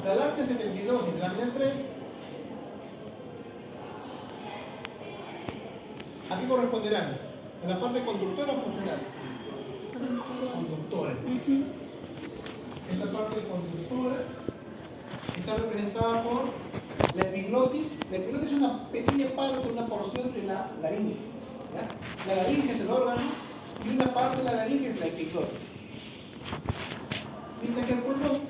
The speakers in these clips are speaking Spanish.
La lámina 72 y la lámina 3, ¿a qué corresponderán? ¿En la parte conductora o funcional? Conductora. Esta parte conductora está representada por la epiglotis. La epiglotis es una pequeña parte, una porción de la laringe. ¿Ya? La laringe es el órgano y una parte de la laringe es la epiglotis. Mientras que el pulmón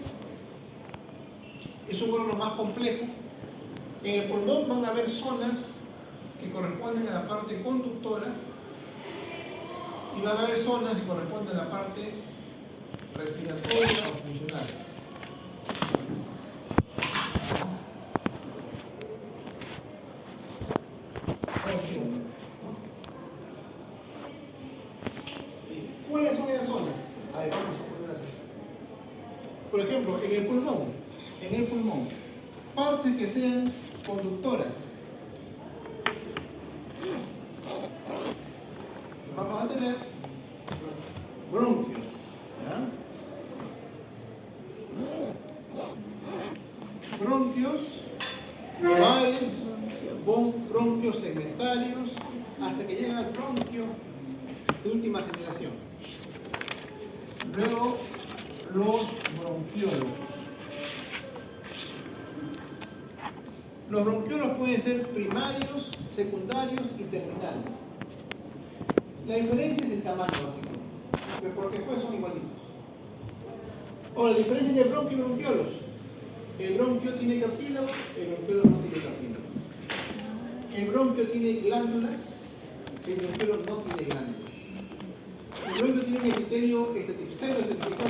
es un órgano más complejo. En el pulmón van a haber zonas que corresponden a la parte conductora y van a haber zonas que corresponden a la parte respiratoria o funcional. ¿Cuáles son esas zonas? A ver, vamos a poner así. Por ejemplo, en el pulmón, partes que sean conductoras. Vamos a tener bronquios. ¿Ya? Bronquios, ovales, bronquios segmentarios, hasta que llega al bronquio de última generación. Luego, los bronquiólogos. Los bronquiólogos pueden ser primarios, secundarios y terminales. La diferencia es el tamaño básico, porque después son igualitos. Ahora, la diferencia entre bronquio y bronquiolos. El bronquio tiene cartílago, el bronquiolo no tiene cartílago. El bronquio tiene glándulas, el bronquiolo no tiene glándulas. El bronquio tiene un epitelio estratificado,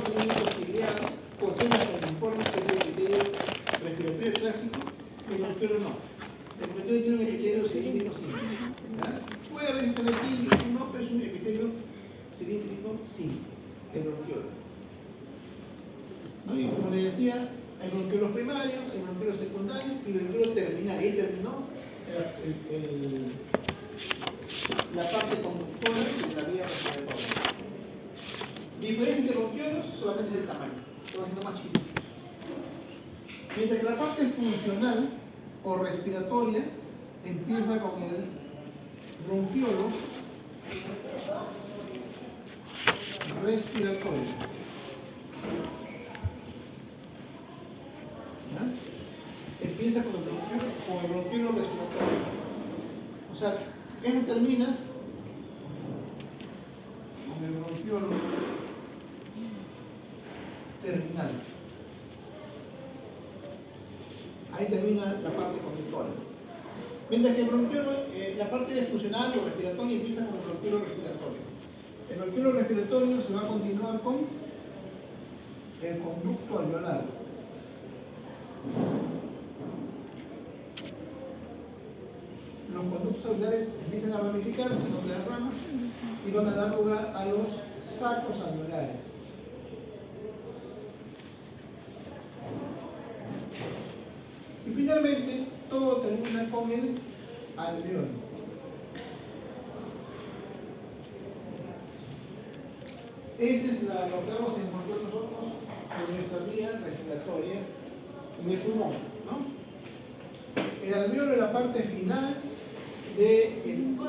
tiene un ciliado, con células uniformes, que es el epitelio respiratorio clásico. El bronquiolo no. El bronquiolo tiene un epitelio cilíndrico simple. Puede a veces tener cilíndrico, no, pero es un epitelio cilíndrico simple, el bronquiolo. ¿No? Y como les decía, hay bronquiolos primarios, hay bronquiolos secundarios y bronquiolo terminal. Ahí terminó la parte conductora de la vía respiratoria. Diferencia entre bronquiolos solamente es el tamaño, se va haciendo más chiquitos. Mientras que la parte funcional o respiratoria empieza con el bronquiolo respiratorio. ¿Ya? Empieza con el bronquiolo respiratorio. O sea, esto termina con el bronquiolo terminal. Ahí termina la parte conductora. Mientras que el bronquiolo, la parte funcional o respiratoria empieza con el bronquiolo respiratorio. El bronquiolo respiratorio se va a continuar con el conducto alveolar. Los conductos alveolares empiezan a ramificarse, no quedan ramas, y van a dar lugar a los sacos alveolares. Y finalmente, todo termina con el alveolo. Ese es lo que vamos a encontrar nosotros en nuestra vía respiratoria en el pulmón, ¿no? El alveolo es la parte final del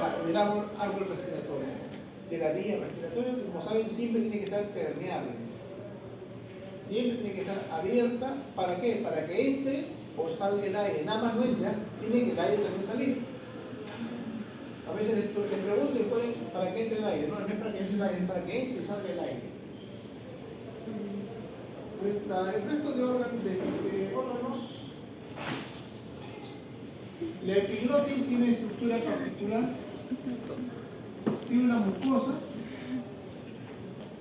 árbol respiratorio, de la vía respiratoria, que como saben siempre tiene que estar permeable. Siempre tiene que estar abierta. ¿Para qué? Para que entre o salga el aire. Nada más no entra, tiene que el aire también salir. A veces les pregunto y ponen para que entre el aire. No, no es para que entre el aire, es para que entre y salga el aire. El resto de órganos, la epiglotis tiene estructura particular, tiene una mucosa,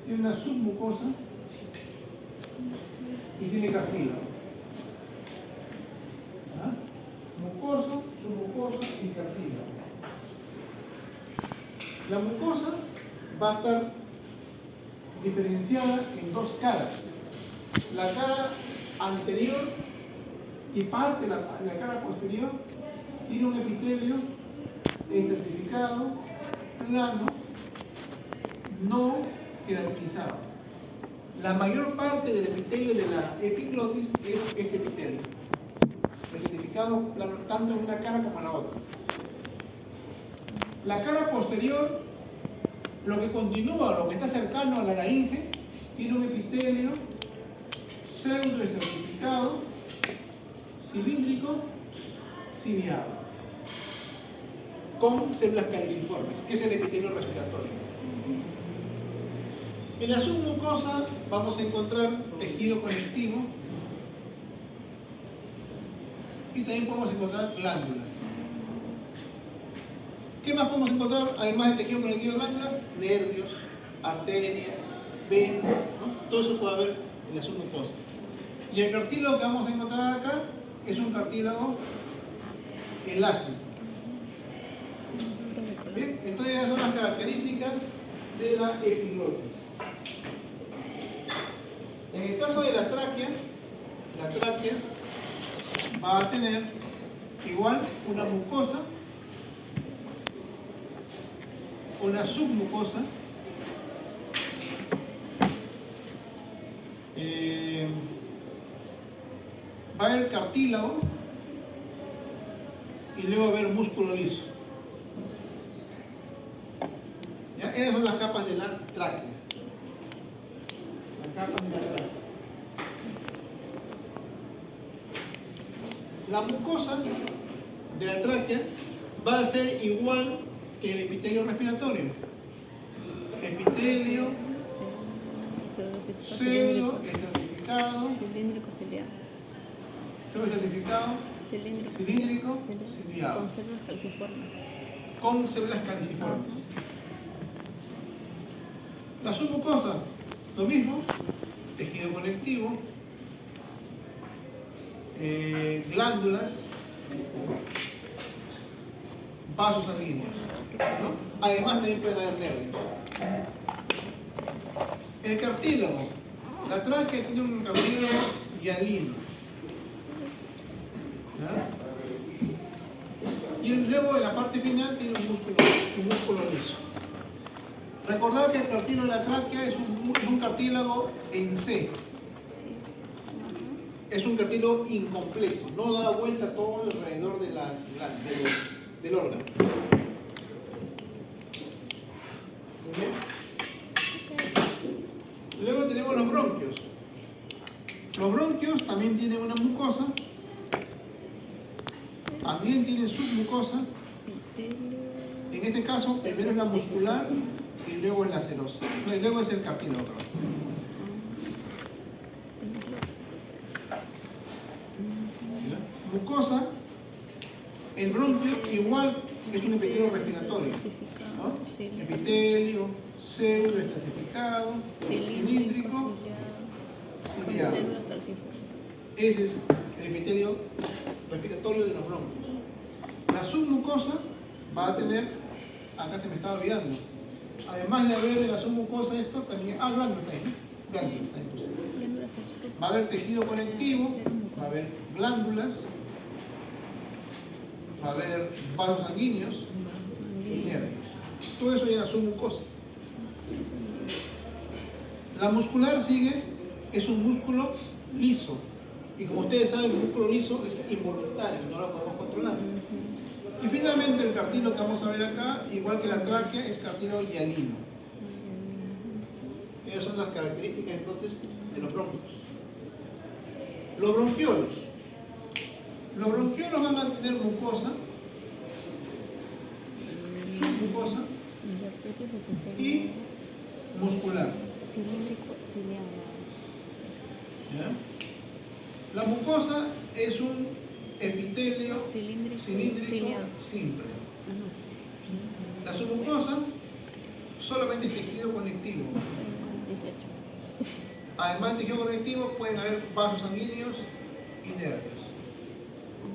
tiene una submucosa y tiene cartílago. Mucosa, submucosa y cartílago. La mucosa va a estar diferenciada en dos caras. La cara anterior y parte de la cara posterior tiene un epitelio estratificado, plano, no queratinizado. La mayor parte del epitelio de la epiglotis es este epitelio, identificado tanto en una cara como en la otra. La cara posterior, lo que continúa, lo que está cercano a la laringe, tiene un epitelio pseudoestratificado, cilíndrico, ciliado, con células caliciformes, que es el epitelio respiratorio. En la submucosa vamos a encontrar tejido conectivo y también podemos encontrar glándulas. ¿Qué más podemos encontrar además de tejido conectivo y glándulas? Nervios, arterias, venas, ¿no? Todo eso puede haber en la submucosa. Y el cartílago que vamos a encontrar acá es un cartílago elástico. Bien, entonces esas son las características de la epiglotis. En el caso de la tráquea va a tener igual una mucosa, una submucosa, va a haber cartílago y luego va a haber músculo liso. ¿Ya? Esas son las capas de la tráquea. Las capas de la tráquea. La mucosa de la tráquea va a ser igual que el epitelio respiratorio. Epitelio pseudoestratificado, cilíndrico ciliado, pseudoestratificado, cilíndrico ciliado, con células calciformes. Con células caliciformes. La submucosa, lo mismo, tejido conectivo, glándulas, vasos sanguíneos, ¿no? Además también puede haber nervios. El cartílago. La tráquea tiene un cartílago hialino. ¿Ya? Y luego en la parte final tiene un músculo liso. Recordar que el cartílago de la tráquea es un cartílago en C. Es un cartílago incompleto, no da vuelta todo alrededor del órgano. ¿Muy bien? Luego tenemos los bronquios. Los bronquios también tienen una mucosa, también tienen submucosa. En este caso, primero es la muscular y luego es la serosa. No, y luego es el cartílago. Mucosa, el bronquio igual es un epitelio respiratorio, ¿no? Epitelio pseudoestratificado, cilíndrico, ciliado. Ese es el epitelio respiratorio de los bronquios. La submucosa va a tener, acá se me estaba olvidando, además de haber de la submucosa esto también, glándulas también, glándulas también. Va a haber tejido conectivo, va a haber glándulas, va a haber vasos sanguíneos y nervios. Todo eso ya es submucosa. La muscular sigue, es un músculo liso. Y como ustedes saben, el músculo liso es involuntario, no lo podemos controlar. Y finalmente el cartílago que vamos a ver acá, igual que la tráquea, es cartílago hialino. Esas son las características entonces de los bronquios. Los bronquiolos. Los bronquiolos van a tener mucosa, submucosa y muscular. Cilíndrico ciliado. ¿Ya? La mucosa es un epitelio Cilíndrico cilíndrico simple. La submucosa solamente es tejido conectivo. 18. Además de tejido conectivo pueden haber vasos sanguíneos y nervios.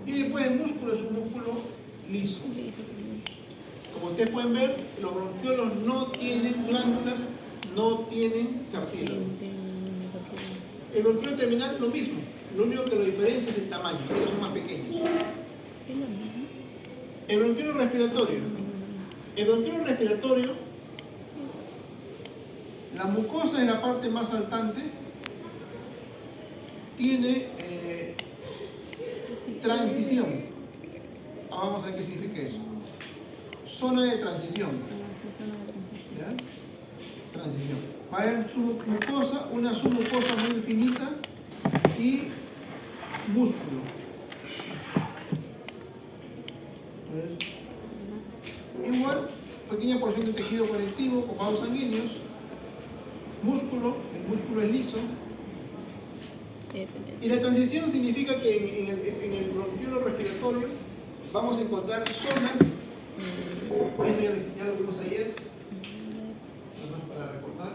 Y después el músculo es un músculo liso. Como ustedes pueden ver, los bronquiolos no tienen glándulas, no tienen cartílago. El bronquiolo terminal lo mismo, lo único que lo diferencia es el tamaño, ellos son más pequeños. El bronquiolo respiratorio. El bronquiolo respiratorio, La mucosa es la parte más saltante, tiene transición. Vamos a ver qué significa eso. Zona de transición. ¿Ya? Transición. Va a haber submucosa, una submucosa muy finita y músculo. Entonces, igual, pequeña porción de tejido conectivo con vasos sanguíneos, músculo, el músculo es liso. Y la transición significa que en el bronquiolo respiratorio vamos a encontrar zonas, esto ya lo vimos ayer, para recordar.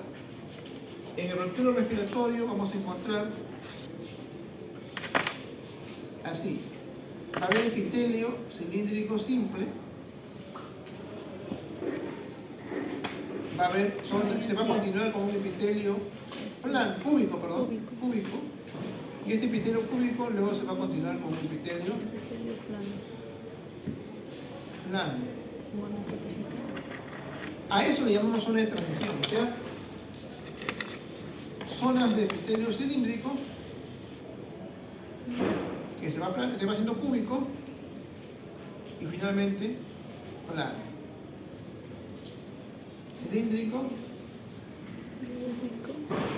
En el bronquiolo respiratorio vamos a encontrar así, va a haber epitelio cilíndrico simple, va a haber, se va a continuar con un epitelio cúbico, y este epitelio cúbico luego se va a continuar con un epitelio plano. A eso le llamamos zona de transición, o sea, zonas de epitelio cilíndrico que se va haciendo cúbico y finalmente plano. Cilíndrico,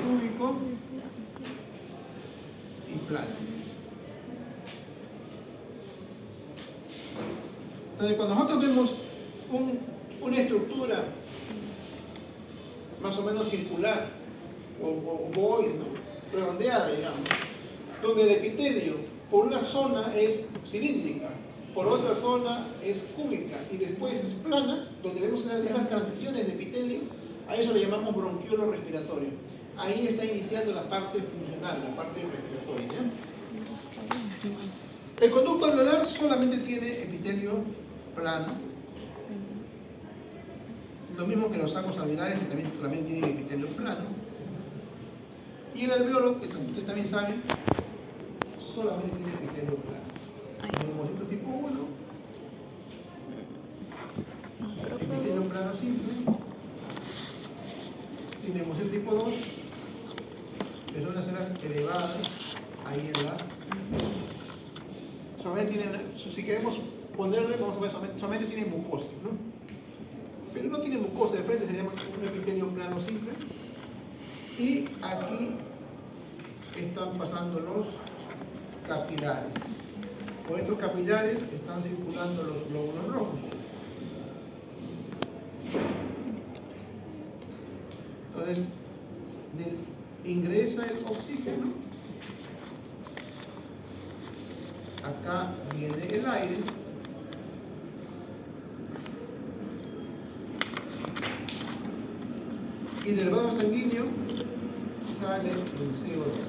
cúbico y plano. Entonces, cuando nosotros vemos una estructura más o menos circular o ovoide, ¿no? Redondeada, digamos, donde el epitelio por una zona es cilíndrica, por otra zona es cúbica y después es plana, donde vemos esas transiciones de epitelio, a eso le llamamos bronquiolo respiratorio. Ahí está iniciando la parte funcional, la parte respiratoria, ¿ya? El conducto alveolar solamente tiene epitelio plano, lo mismo que los sacos alveolares, que también tienen epitelio plano, y el alveolo, que ustedes también saben, solamente tiene epitelio plano. Neumocito tipo 1, epitelio plano simple, y neumocito tipo 2, que son las células elevadas, ahí en la... Solamente tienen, si queremos ponerle, vamos a ver, solamente tienen mucosa, ¿no? Pero no tiene mucosa de frente, se llama un epitelio plano simple. Y aquí están pasando los capilares. Por estos capilares están circulando los glóbulos rojos. Entonces, ingresa el oxígeno. Acá viene el aire. Y del vaso sanguíneo sale el CO2.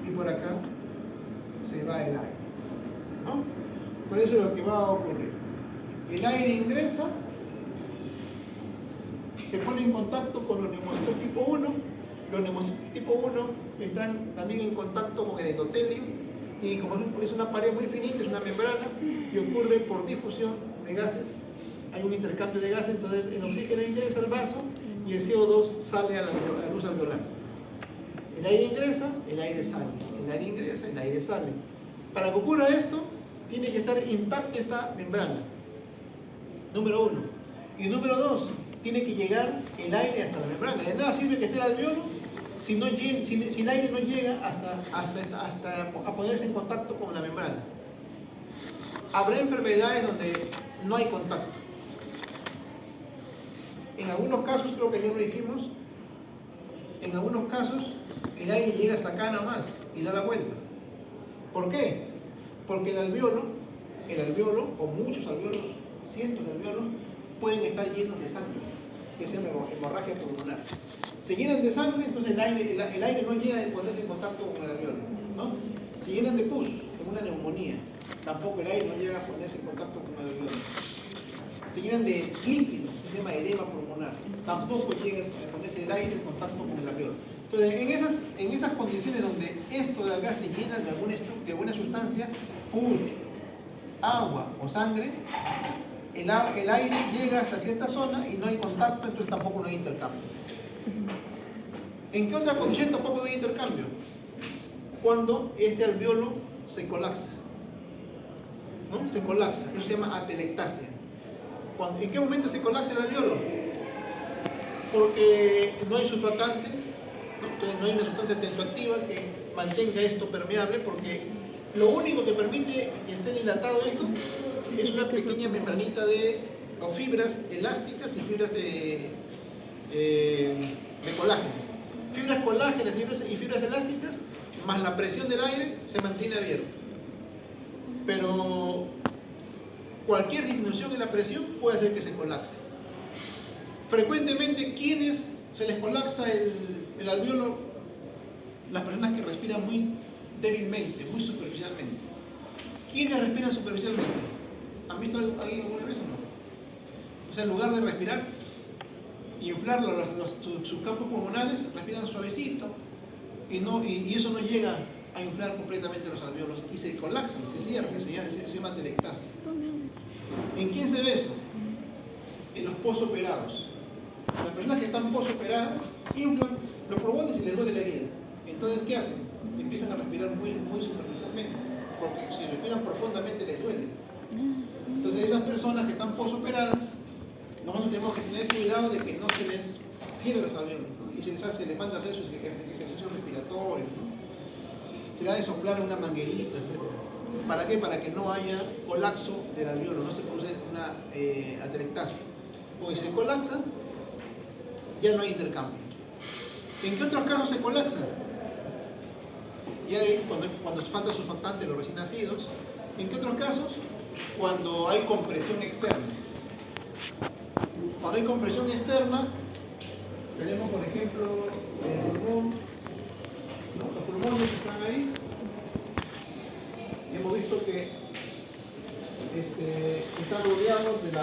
Y por acá se va el aire, ¿no? Por eso es lo que va a ocurrir. El aire ingresa, se pone en contacto con los neumocitos tipo 1. Los neumocitos tipo 1 están también en contacto con el endotelio. Y como es una pared muy finita, es una membrana, y ocurre por difusión de gases. Hay un intercambio de gases, entonces el oxígeno ingresa al vaso y el CO2 sale a la luz alveolar. El aire ingresa, el aire sale. El aire ingresa, el aire sale. Para que ocurra esto, tiene que estar intacta esta membrana. Número 1. Y número 2, tiene que llegar el aire hasta la membrana. De nada sirve que esté el alveolo si el aire no llega hasta a ponerse en contacto con la membrana. Habrá enfermedades donde no hay contacto. En algunos casos, creo que ayer lo dijimos, en algunos casos el aire llega hasta acá nada más y da la vuelta. ¿Por qué? Porque el alveolo o muchos alveolos, cientos de alveolos, pueden estar llenos de sangre, que se llama hemorragia pulmonar. Se llenan de sangre, entonces el aire no llega a ponerse en contacto con el alveolo, ¿no? Se llenan de pus, como una neumonía, tampoco el aire no llega a ponerse en contacto con el alveolo. Se llenan de líquidos, que se llama edema pulmonar, tampoco llega a ponerse el aire en contacto con el alveolo. Entonces, en esas condiciones donde esto de acá se llena de alguna sustancia, pus, agua o sangre, el aire llega hasta cierta zona y no hay contacto, entonces tampoco no hay intercambio. ¿En qué otra condición tampoco no hay intercambio? Cuando este alveolo se colapsa, ¿no? Se colapsa, eso se llama atelectasia. ¿En qué momento se colapsa el alveolo? Porque no hay surfactante, ¿no? Entonces no hay una sustancia tensoactiva que mantenga esto permeable, porque lo único que permite que esté dilatado esto es una pequeña membranita o fibras elásticas y fibras de colágeno. Fibras colágenas y fibras elásticas, más la presión del aire, se mantiene abierto. Pero cualquier disminución en la presión puede hacer que se colapse. Frecuentemente, ¿quiénes se les colapsa el alveolo? Las personas que respiran muy débilmente, muy superficialmente. ¿Quiénes respiran superficialmente? ¿Han visto ahí alguna vez o no? O sea, en lugar de respirar, inflar sus campos pulmonares, respiran suavecito y eso no llega a inflar completamente los alveolos y se colapsan, se cierran, se llama atelectasia. ¿En quién se ve eso? En los posoperados. Las personas que están posoperadas inflan los pulmones y les duele la herida. Entonces, ¿qué hacen? Empiezan a respirar muy, muy superficialmente, porque si respiran profundamente les duele. Entonces, esas personas que están posoperadas, nosotros tenemos que tener cuidado de que no se les cierre los alveolos, ¿no? Y se les manda a hacer sus ejercicios respiratorios, ¿no? Se le ha de soplar una manguerita, etc. ¿Para qué? Para que no haya colapso del alveolo, no se produce una atelectasia. Porque si se colapsa, ya no hay intercambio. ¿En qué otros casos se colapsa? Ya cuando falta surfactante los recién nacidos. ¿En qué otros casos? Cuando hay compresión externa. Cuando hay compresión externa, tenemos por ejemplo el pulmón, ¿no? Los pulmones están ahí. Y hemos visto que están rodeados de la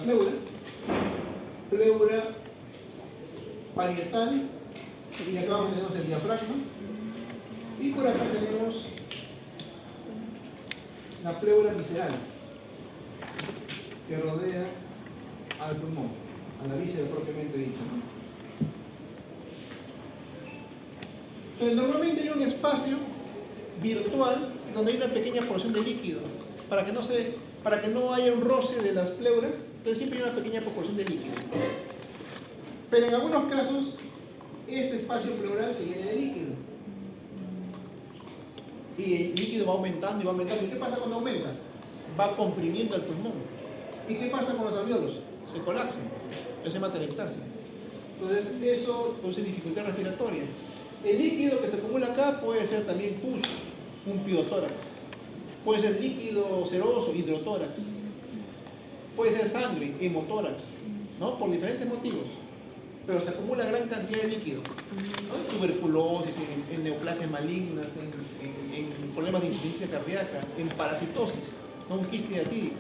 pleura parietal, y acá abajo tenemos el diafragma, y por acá tenemos la pleura visceral que rodea al pulmón, a la víscera propiamente dicha, ¿no? Entonces, normalmente hay un espacio virtual donde hay una pequeña porción de líquido para que no haya un roce de las pleuras. Entonces siempre hay una pequeña proporción de líquido. Pero en algunos casos este espacio pleural se llena de líquido y el líquido va aumentando y va aumentando. ¿Y qué pasa cuando aumenta? Va comprimiendo el pulmón. ¿Y qué pasa con los alveolos? Se colapsan. Eso se llama atelectasia. Entonces eso produce dificultad respiratoria. El líquido que se acumula acá puede ser también pus, un piotórax. Puede ser líquido seroso, hidrotórax. Puede ser sangre, hemotórax, ¿no? Por diferentes motivos. Pero se acumula gran cantidad de líquido, ¿no? En tuberculosis, en neoplasias malignas, en problemas de insuficiencia cardíaca, en parasitosis, ¿no? Un quiste hiatídico.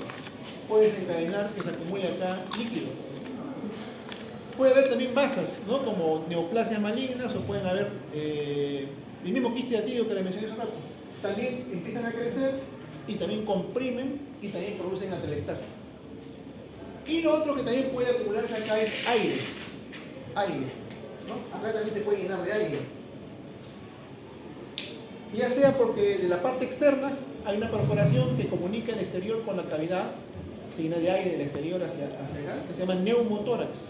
Puede desencadenar que se acumule acá líquido. Puede haber también masas, ¿no? Como neoplasias malignas, o pueden haber el mismo quiste hiatídico que les mencioné hace rato. También empiezan a crecer y también comprimen y también producen atelectasia. Y lo otro que también puede acumularse acá es aire, ¿no? Acá también se puede llenar de aire. Ya sea porque de la parte externa hay una perforación que comunica el exterior con la cavidad, se llena de aire del exterior hacia acá, que se llama neumotórax.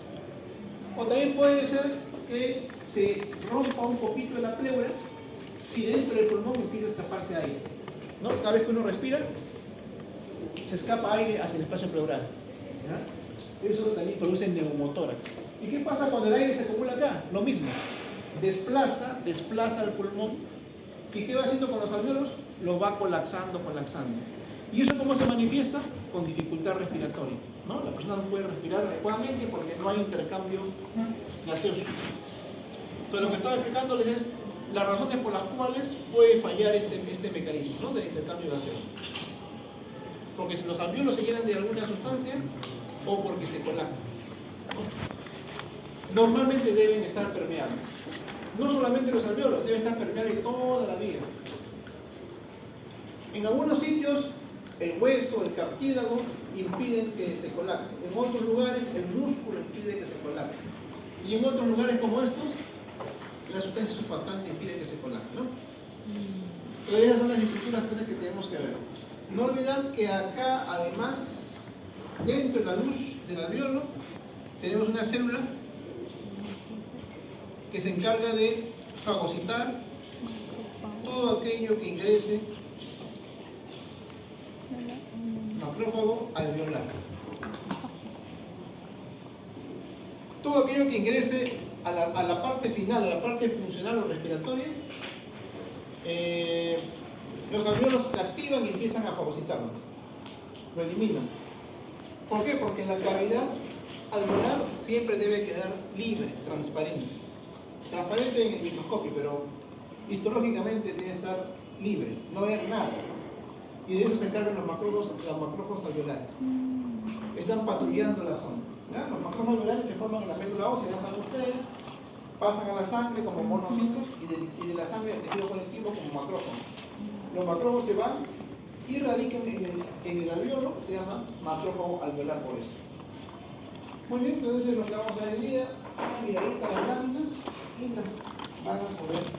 O también puede ser que se rompa un poquito de la pleura y dentro del pulmón empieza a escaparse aire, ¿no? Cada vez que uno respira, se escapa aire hacia el espacio pleural, ¿ya? Eso también produce neumotórax. ¿Y qué pasa cuando el aire se acumula acá? Lo mismo, desplaza el pulmón. ¿Y qué va haciendo con los alveolos? Los va colapsando. ¿Y eso cómo se manifiesta? Con dificultad respiratoria, ¿no? La persona no puede respirar adecuadamente porque no hay intercambio gaseoso. Entonces, lo que estaba explicándoles es las razones por las cuales puede fallar este mecanismo, ¿no? De intercambio gaseoso. Porque si los alveolos se llenan de alguna sustancia o porque se colapsan, ¿no? Normalmente deben estar permeables. No solamente los alveolos, deben estar permeables toda la vida. En algunos sitios el hueso, el cartílago impiden que se colapse. En otros lugares el músculo impide que se colapse. Y en otros lugares como estos, la sustancia surfactante impide que se colapse, ¿no? Pero esas son las estructuras entonces que tenemos que ver. No olvidar que acá, además, dentro de la luz del alveolo, tenemos una célula que se encarga de fagocitar todo aquello que ingrese macrófago alveolar. Todo aquello que ingrese a la parte final, a la parte funcional o respiratoria, los alveolos se activan y empiezan a fagocitarlo, lo eliminan. ¿Por qué? Porque en la cavidad alveolar siempre debe quedar libre, transparente. Transparente en el microscopio, pero histológicamente debe estar libre, no ver nada. Y de eso se encargan los macrófagos alveolares. Están patrullando la zona. ¿Ya? Los macrófagos alveolares se forman en la médula ósea, ya saben ustedes, pasan a la sangre como monocitos y de la sangre al tejido conectivo como macrófagos. Los macrófagos se van y radican en el alveolo, se llama macrófago alveolar por eso. Muy bien, entonces lo que vamos a ver hoy día